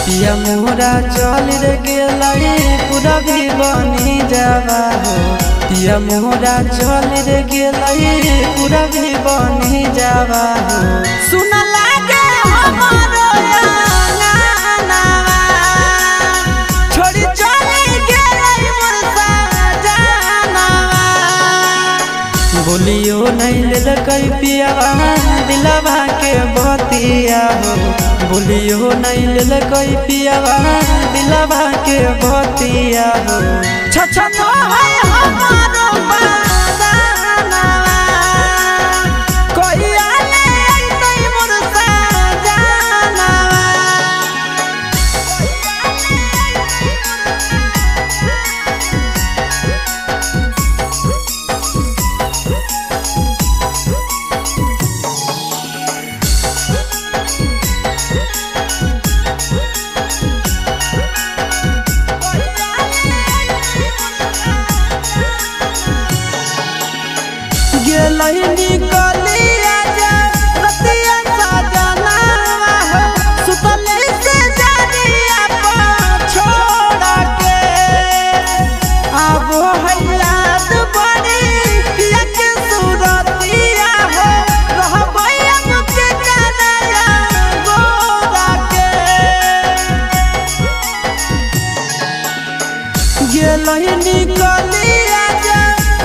पिया मोरा चल रे गेलाई पूरा भी बनी जावा हो। पिया मोरा चल रे गेलाई पूरा भी बनी जावा हो। सुना लागे हमारो गाना छोड़ी चली गेलाई मोर सजना। बोलियो नहीं ले कई पिया दिलवा के बतिया हो। बोलियो नहीं ले कोई पियावा दिलवा के बतिया हो। छछन है हमारो बादाना कोई आले नहीं मोर सजना। निकलिया जा रतिया सजना हो। सुतले से जानिया छोड़ा के अब है याद बड़ी पिया के सूरतिया हो। रहबै अब के कनाया गोरा के गेलही निकलिया जा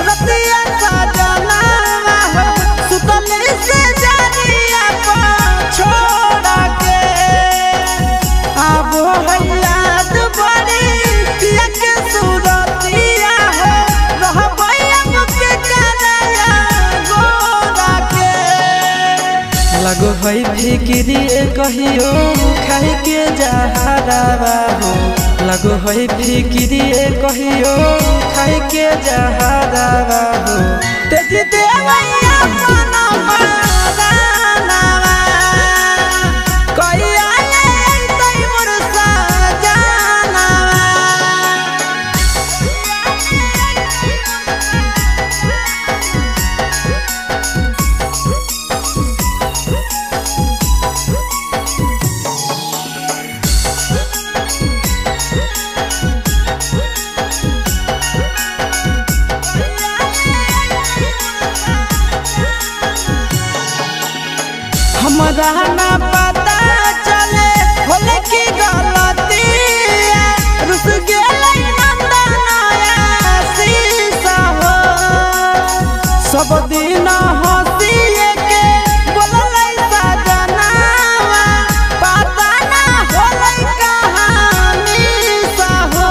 रतिया सजना हो। सुतले से जानिया छोड़ा के अब है याद बड़ी पिया के सूरतिया हो। रहबै अब के कनाया गोरा के लगो है फिक्री कहियो खाई के जहरावा हो। लगो है फिक्री कहियो खाई के जहरावा हो। तेज देवैया अपना माराना कोई आले नहीं मोर सजना। हमरा ना पता चले होले की गलती रुस गेलै नंदनाया शीशा हो। सब दिन हंसिए के बोललै सजना पता ना होलै कहानी सा हो।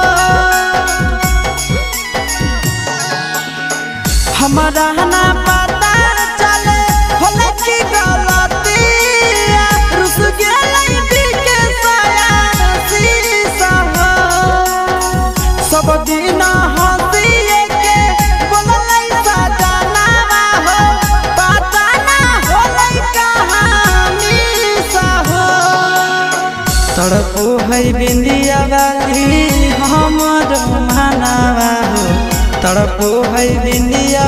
हमरा ना पता चले होले की गलती रुस गेलै बीके साया शीशा हो। सब दिन हंसिए के बोललै सजना हो। पता ना होलै कहानी सा हो। तड़पो है बिंदिया वाली हमर मनावा हो। तड़पो है बिंदिया